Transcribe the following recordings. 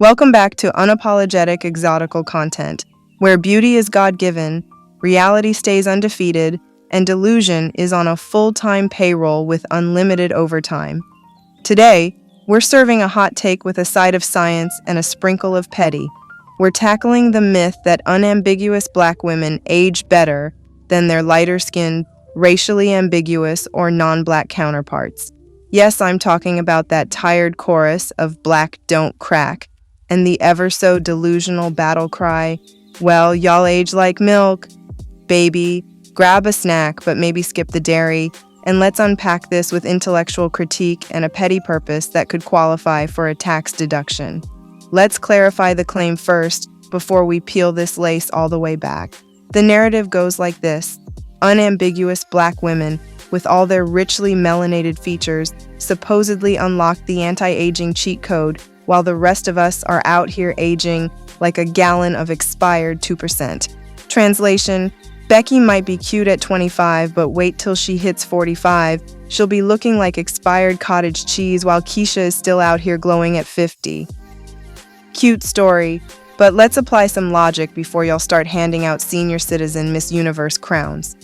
Welcome back to Unapologetic Exotical Content, where beauty is God-given, reality stays undefeated, and delusion is on a full-time payroll with unlimited overtime. Today, we're serving a hot take with a side of science and a sprinkle of petty. We're tackling the myth that unambiguous Black women age better than their lighter-skinned, racially ambiguous, or non-Black counterparts. Yes, I'm talking about that tired chorus of Black don't crack, and the ever-so delusional battle cry, well, y'all age like milk. Baby, grab a snack, but maybe skip the dairy, and let's unpack this with intellectual critique and a petty purpose that could qualify for a tax deduction. Let's clarify the claim first before we peel this lace all the way back. The narrative goes like this. Unambiguous Black women, with all their richly melanated features, supposedly unlocked the anti-aging cheat code, while the rest of us are out here aging like a gallon of expired 2%. Translation: Becky might be cute at 25, but wait till she hits 45. She'll be looking like expired cottage cheese while Keisha is still out here glowing at 50. Cute story, but let's apply some logic before y'all start handing out senior citizen Miss Universe crowns.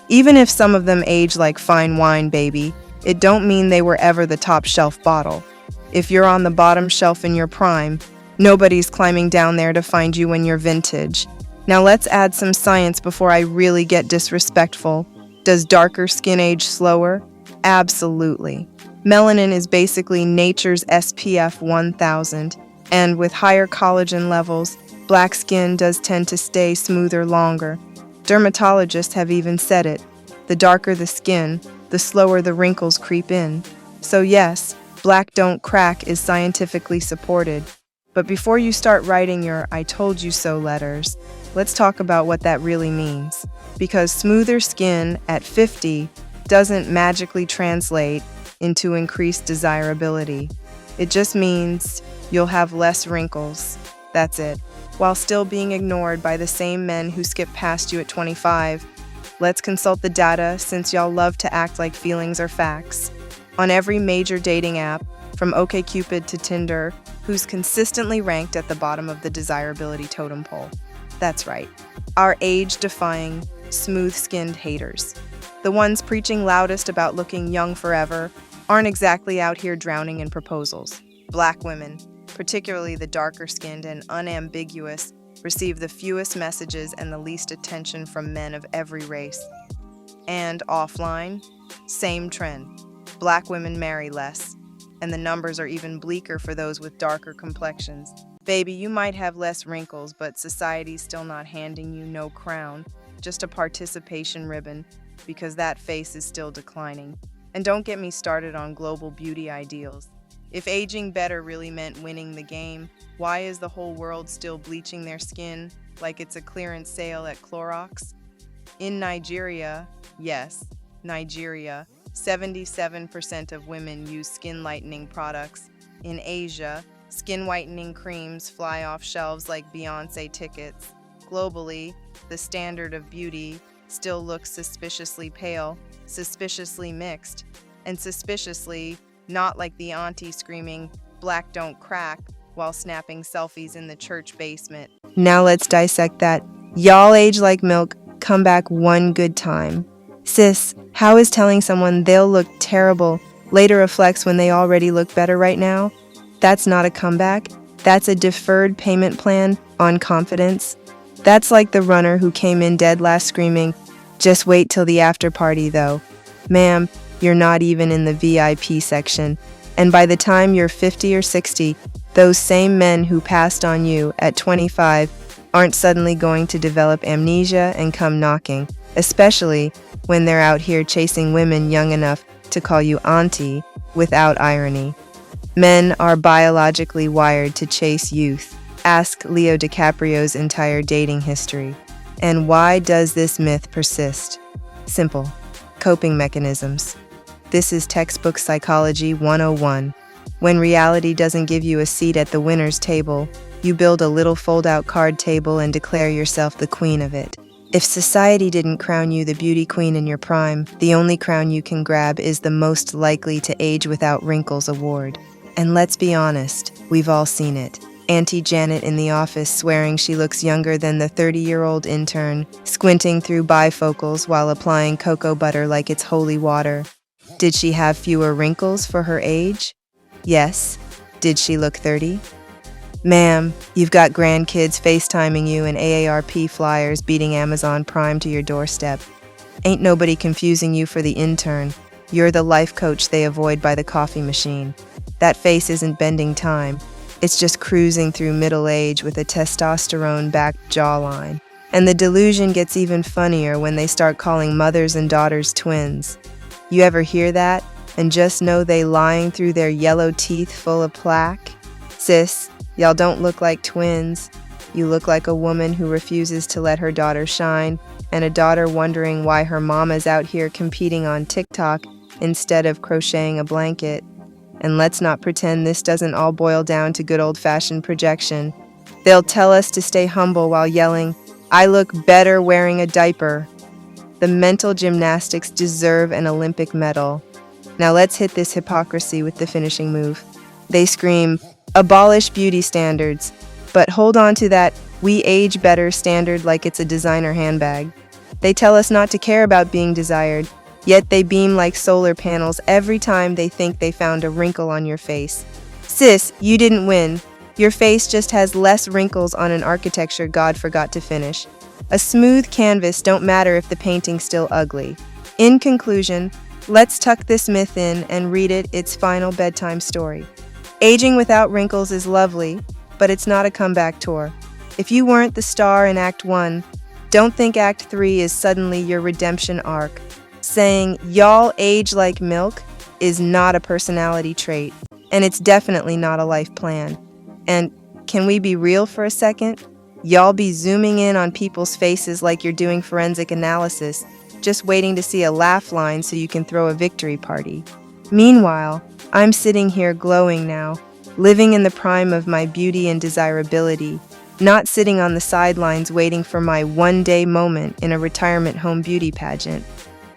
Even if some of them age like fine wine, baby, it don't mean they were ever the top shelf bottle. If you're on the bottom shelf in your prime, nobody's climbing down there to find you when you're vintage. Now let's add some science before I really get disrespectful. Does darker skin age slower? Absolutely. Melanin is basically nature's SPF 1000, and with higher collagen levels, Black skin does tend to stay smoother longer. Dermatologists have even said it. The darker the skin, the slower the wrinkles creep in. So yes, Black don't crack is scientifically supported. But before you start writing your I told you so letters, let's talk about what that really means. Because smoother skin at 50 doesn't magically translate into increased desirability. It just means you'll have less wrinkles. That's it. While still being ignored by the same men who skip past you at 25. Let's consult the data since y'all love to act like feelings are facts. On every major dating app, from OkCupid to Tinder, who's consistently ranked at the bottom of the desirability totem pole. That's right, our age-defying, smooth-skinned haters. The ones preaching loudest about looking young forever aren't exactly out here drowning in proposals. Black women, particularly the darker-skinned and unambiguous, receive the fewest messages and the least attention from men of every race. And offline, same trend. Black women marry less, and the numbers are even bleaker for those with darker complexions. Baby, you might have less wrinkles, but society's still not handing you no crown, just a participation ribbon, because that face is still declining. And don't get me started on global beauty ideals. If aging better really meant winning the game, why is the whole world still bleaching their skin like it's a clearance sale at Clorox? In Nigeria, yes, Nigeria, 77% of women use skin lightening products. In Asia, skin whitening creams fly off shelves like Beyoncé tickets. Globally, the standard of beauty still looks suspiciously pale, suspiciously mixed, and suspiciously not like the auntie screaming, "Black don't crack," while snapping selfies in the church basement. Now let's dissect that. Y'all age like milk, come back one good time. Sis, how is telling someone they'll look terrible later reflects when they already look better right now? That's not a comeback. That's a deferred payment plan on confidence. That's like the runner who came in dead last screaming, "Just wait till the after party though." Ma'am, you're not even in the VIP section. And by the time you're 50 or 60, those same men who passed on you at 25 aren't suddenly going to develop amnesia and come knocking, especially when they're out here chasing women young enough to call you auntie without irony. Men are biologically wired to chase youth. Ask Leo DiCaprio's entire dating history. And why does this myth persist? Simple. Coping mechanisms. This is textbook psychology 101. When reality doesn't give you a seat at the winner's table, you build a little fold-out card table and declare yourself the queen of it. If society didn't crown you the beauty queen in your prime, the only crown you can grab is the most likely to age without wrinkles award. And let's be honest, we've all seen it. Auntie Janet in the office swearing she looks younger than the 30-year-old intern, squinting through bifocals while applying cocoa butter like it's holy water. Did she have fewer wrinkles for her age? Yes. Did she look 30? Ma'am, you've got grandkids FaceTiming you and AARP flyers beating Amazon Prime to your doorstep. Ain't nobody confusing you for the intern. You're the life coach they avoid by the coffee machine. That face isn't bending time. It's just cruising through middle age with a testosterone-backed jawline. And the delusion gets even funnier when they start calling mothers and daughters twins. You ever hear that? And just know they lying through their yellow teeth full of plaque? Sis, y'all don't look like twins. You look like a woman who refuses to let her daughter shine, and a daughter wondering why her mama's out here competing on TikTok instead of crocheting a blanket. And let's not pretend this doesn't all boil down to good old-fashioned projection. They'll tell us to stay humble while yelling, "I look better wearing a diaper." The mental gymnastics deserve an Olympic medal. Now let's hit this hypocrisy with the finishing move. They scream, "Abolish beauty standards," but hold on to that "we age better" standard like it's a designer handbag. They tell us not to care about being desired, yet they beam like solar panels every time they think they found a wrinkle on your face. Sis, you didn't win. Your face just has less wrinkles on an architecture God forgot to finish. A smooth canvas don't matter if the painting's still ugly. In conclusion, let's tuck this myth in and read it its final bedtime story. Aging without wrinkles is lovely, but it's not a comeback tour. If you weren't the star in Act 1, don't think Act 3 is suddenly your redemption arc. Saying, "y'all age like milk," is not a personality trait, and it's definitely not a life plan. And can we be real for a second? Y'all be zooming in on people's faces like you're doing forensic analysis, just waiting to see a laugh line so you can throw a victory party. Meanwhile, I'm sitting here glowing now, living in the prime of my beauty and desirability, not sitting on the sidelines waiting for my one-day moment in a retirement home beauty pageant.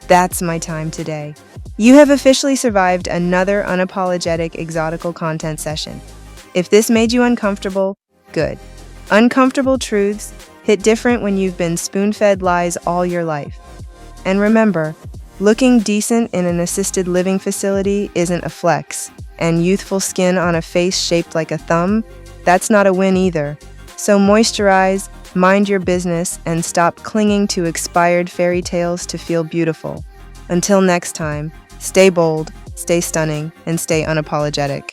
That's my time today. You have officially survived another Unapologetic Exotical Content session. If this made you uncomfortable, good. Uncomfortable truths hit different when you've been spoon-fed lies all your life. And remember, looking decent in an assisted living facility isn't a flex, and youthful skin on a face shaped like a thumb, that's not a win either. So moisturize, mind your business, and stop clinging to expired fairy tales to feel beautiful. Until next time, stay bold, stay stunning, and stay unapologetic.